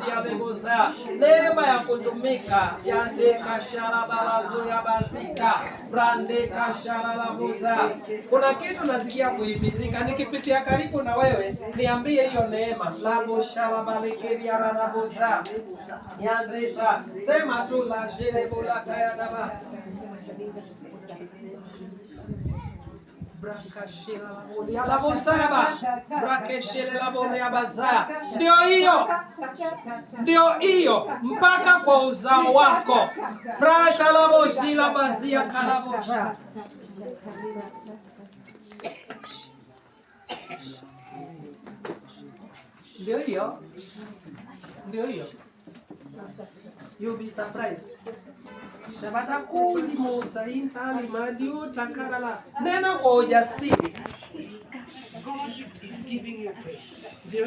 ya lebuza. Neema ya kutumika. Yande kashara balazo ya bazika. Brande kashara labuza. Kuna kitu nasikia kuhimizika. Nikipitia karibu na wewe, niambie hiyo neema. Labo shala balekeri ya labuza. Yandresa. Sema tu la jele bola kaya daba. Brakashela laboni ya labosaba. Brakeshele laboni ya baza. Ndio hiyo. Mpaka kwa uzao wako. Prata labosi la bazia kalabosa. Ndio hiyo. You'll be surprised. Shabata kuli moza intali madio takarala. Nena kwa ujasiri. God is giving you praise. Ndio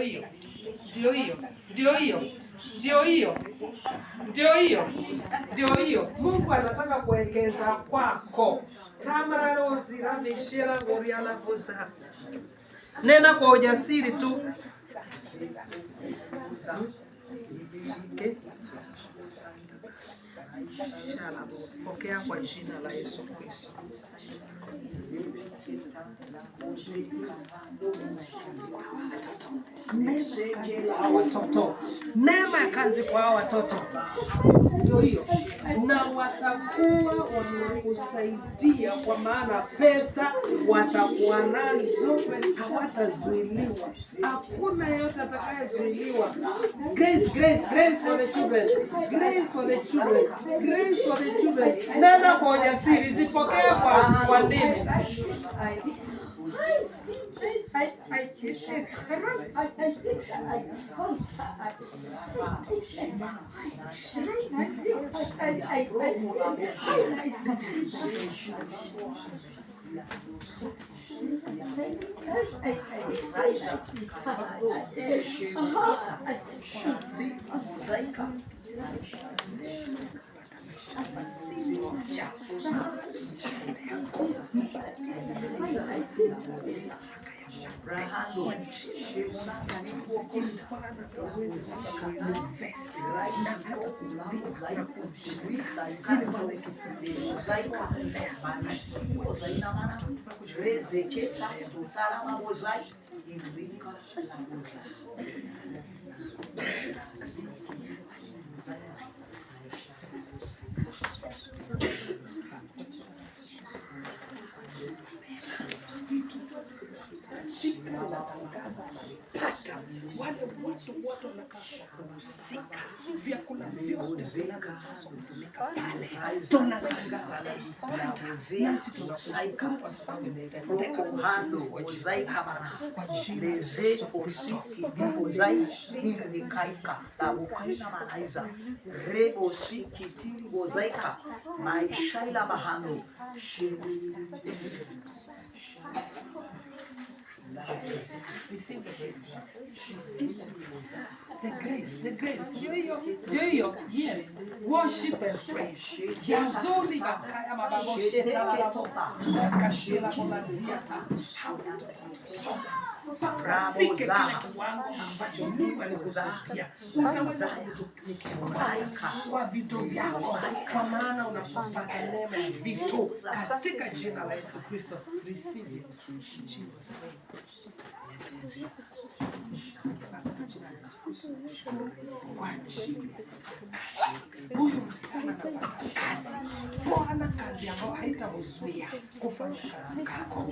hiyo. Mungu anataka kuwekeza kwako. Kamera rozi la mishela ngoria la fusa. Nena kwa ujasiri tu. Okay. Pokea kwa jina la Yesu Kristo. Neema ya kazi kwa hawa watoto. Ndio hiyo. Na watakuwa wanakusaidia kwa maana pesa watakuwa nazo, hawatazuiliwa. Hakuna yote atakayezuiliwa. Grace for the children. Nenda kwa ujasiri, zipokee kwa ndimi. Wale watu wote wanapaswa kuhusika. Vyakula vyote vinapaswa kutumika pale. Tunatangaza nasi tunashukuru kwa sababu receive the grace. The grace. Do you? Yes. Worship and praise. Yazuri bakaya mababoshe talabo. Kashila bonaziata. Fike kile kiwango ambacho Mungu alikuzakia. Utaweza kutumikia kwa vitu vyako. Kwa maana unapata neema ya vitu. Katika jina la Yesu Kristo. Receive it. In Jesus' name. Huyu msichana kazi. Bwana kazi ambayo haitakuzuia kufanya kazi yako.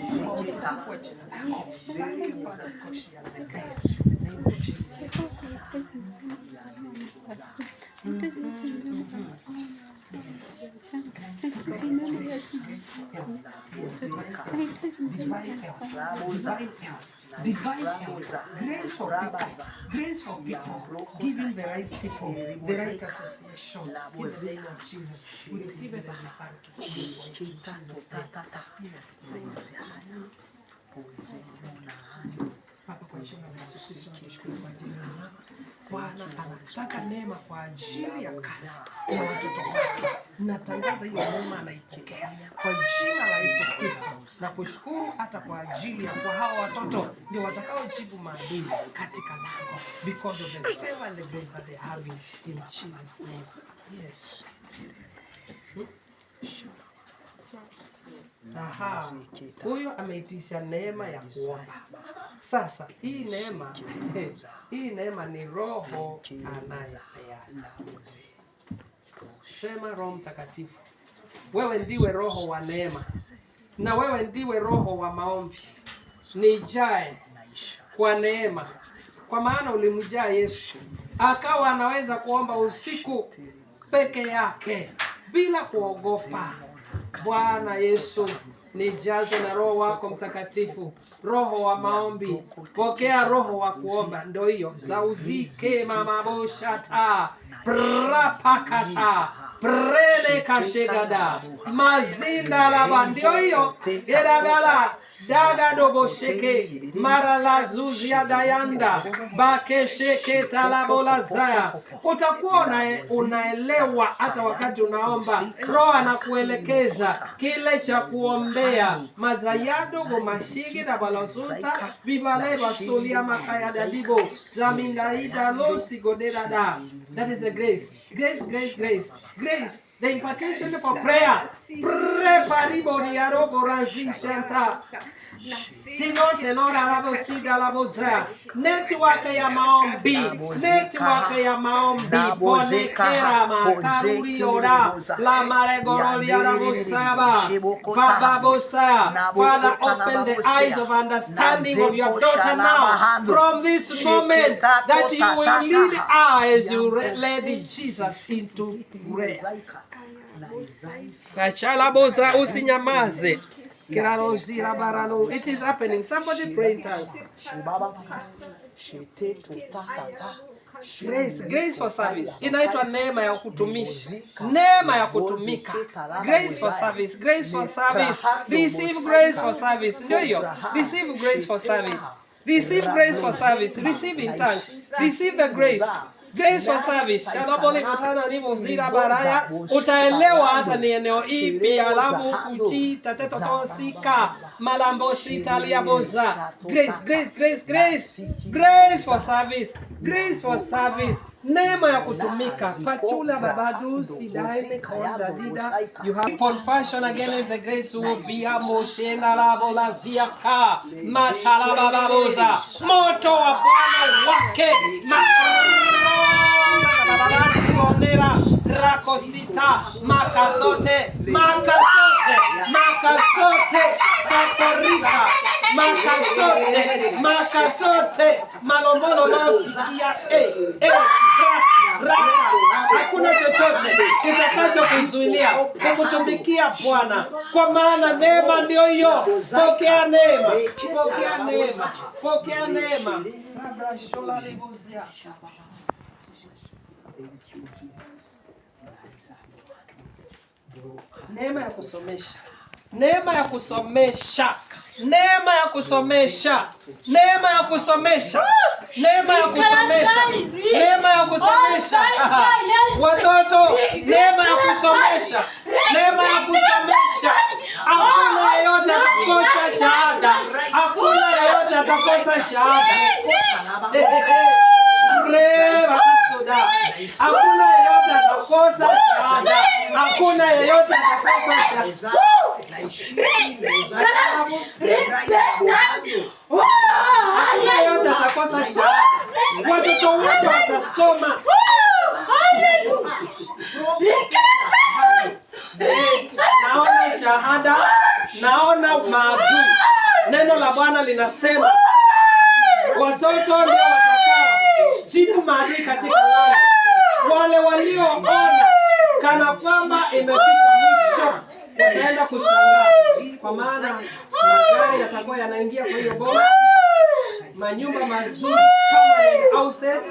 Kwa jina lako. Thank you for the caution and the grace. In the name of Jesus. Divine health, grace for people, giving the right people, the right association. In the name of Jesus, we receive it and we thank you. Yes. Papa, kwa jina la Yesu Kristo, tunashukuru kwa jina lako. Bwana anataka neema kwa ajili ya kazi ya watoto wake. Natangaza hiyo neema anaipokea kwa jina la Yesu Kristo, na kushukuru hata kwa ajili ya kwa hawa watoto ndio watakaojibu maadui katika lango, because of the favor and the grace that they have in Jesus name. Yes. Aha, huyo ameitisha neema ya kuomba. Sasa hii neema ni Roho anayepeana. Sema Roho Mtakatifu, wewe ndiwe Roho wa neema na wewe ndiwe Roho wa maombi. Nijae kwa neema, kwa maana ulimjaa Yesu akawa anaweza kuomba usiku peke yake bila kuogopa. Bwana Yesu, nijaze na Roho wako Mtakatifu, Roho wa maombi. Pokea Roho wa kuomba, ndio hiyo zauzike mama boshata prapakata prele kashegada mazinda laba, ndio hiyo geragala daga dobo sheke marala zuzia dayanda bakesheke talabola zaya. Utakuwa unaelewa hata wakati unaomba. Roho anakuelekeza kile cha kuombea. Mazayado gomashigi na balazuta bibale basolia makaya dadibo zamindaida losi godeda. That is the grace. Grace, grace, grace. Grace, the invitation for prayer. Preparibo diarobo ranzi shanta. Tinote nora labo siga labo za. Network ya maombi. Network ya maombi. Bonekera makaruri ora. La maregoroli arabo saba. Baba saya. Father, open the eyes of understanding of your daughter now. From this moment that you will lead her as you led Jesus into prayer. Kachalaboza usinyamaze. It is happening. Somebody pray in tongues. Grace for service. Inaitwa neema ya kutumisha. Neema ya kutumika. Grace for service. Grace for service. Receive grace for service. Ndio hiyo. Receive grace for service. Receive grace for service. Receive in tongues. Receive the grace. Grace for service. Shalaboli matana ni muzira baraya. Utaelewa hata ni eneo ipi. Alabu kuchi tateto tosika. Malambo sitalia boza. Grace, grace, grace, grace. Grace for service. Grace for service. Neema ya kutumika. Pachula babadu sidaine konda dida. You have compassion against the grace will be a moshena la bola ziaka. Matala la boza. Moto wa Bwana wake. Rakosita makasote makasote makasote kaporika makasote makasote malombolo nasikia raka. Hakuna chochote kitakacho kuzuilia kukutumikia Bwana, kwa maana neema ndio hiyo. Pokea neema, pokea neema, pokea neema. Neema ya kusomesha. Neema ya kusomesha. Neema ya kusomesha. Neema ya kusomesha. Neema ya kusomesha. Neema ya kusomesha. Watoto, neema ya kusomesha. Neema ya kusomesha. Hakuna yeyote atakosa shahada. Hakuna yeyote atakosa shahada. Hakuna yeyote atakosa shahada. Hakuna yeyote atakosa shahada. Hakuna yeyote atakosa shahada. Watoto wote watasoma. Naona shahada, naona maadui. Neno la Bwana linasema watoto ndio watakao jibu maadui katika lango. Wale walioona kana kwamba imefika mwisho wataenda kushangaa, kwa maana magari yatakuwa yanaingia kwa hiyo boma, manyumba mazuri permanent houses.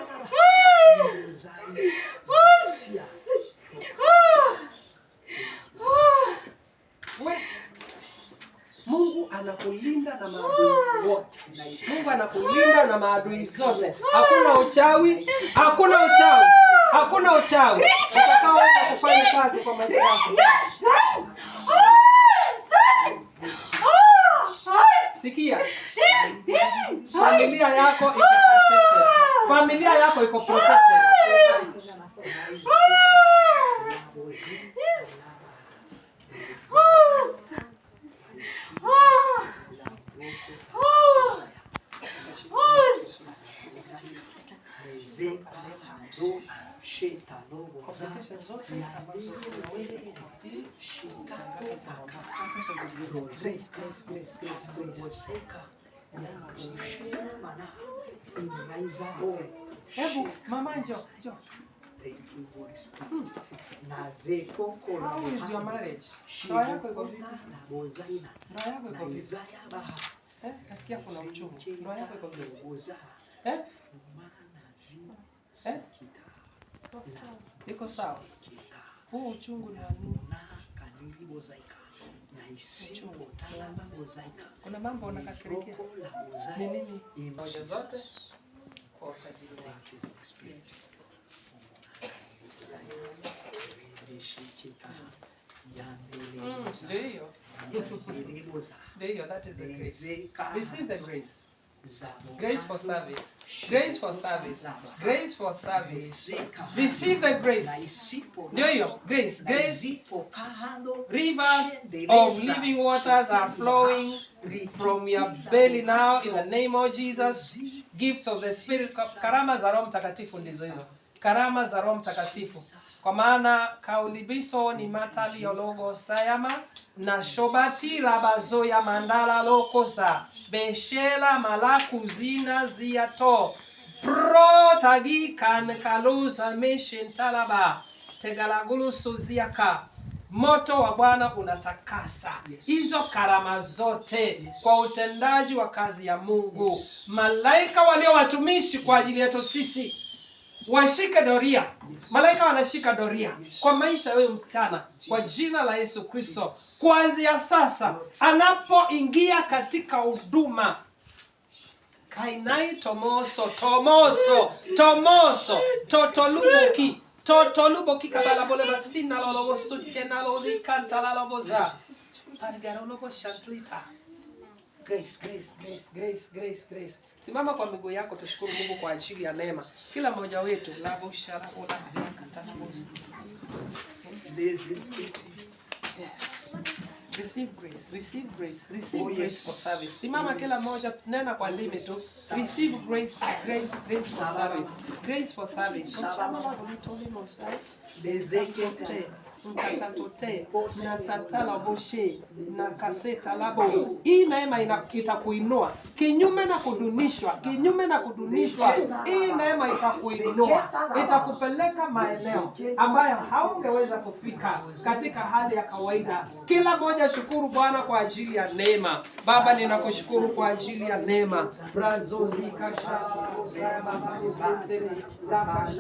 Mungu anakulinda na maadui wote. Mungu na kulinda na maadui zote. Hakuna uchawi, hakuna uchawi, hakuna uchawi utakaoweza kufanya kazi kwa maisha yako. Sikia, familia yako iko protected. Familia yako iko protected. Hebu mama njoo. How is your marriage? Ndoa yako iko vipi? Ndoa yako iko vipi? Nasikia kuna uchungu. Ndoa yako iko vipi? Iko sawa. Huu uchungu ni nini? Kuna mambo unakasirikia. Ni nini? Moja zote kwa utajiri wake. That is the grace. Receive the grace. Grace for service. Grace for service. Grace for service. Receive the grace. Grace. Grace. Rivers of living waters are flowing from your belly now in the name of Jesus. Gifts of the Spirit. Karama za Roho Mtakatifu ndizo hizo. Karama za Roho Mtakatifu. Kwa maana kaulibiso ni matali yologo sayama na shobati labazo ya mandala lokosa beshela malaku zina ziato pro tagi kan kaluza meshin talaba tegalagulu suziaka. Moto wa Bwana unatakasa hizo karama zote kwa utendaji wa kazi ya Mungu. Malaika walio watumishi kwa ajili yetu sisi washike doria. Malaika wanashika doria kwa maisha ya msichana kwa jina la Yesu Kristo. Kuanzia sasa anapoingia katika huduma, kainai tomoso totoluboki kabala bole basina lolobo sutena loli kanta loloboza targarolobo shantlita. Grace. Simama kwa miguu yako, tushukuru Mungu kwa ajili ya neema. Kila mmoja wetu Receive grace for service. Simama kila mmoja, nena kwa ndimi tu. Receive grace for service. Grace for service. Mkatatote na tatala boshe na kaseta labo. Hii neema itakuinua kinyume na kudunishwa. Hii neema itakuinua, itakupeleka maeneo ambayo haungeweza kufika katika hali ya kawaida. Kila mmoja shukuru Bwana kwa ajili ya neema. Baba, ninakushukuru kwa ajili ya neema. Brazozi kashala baba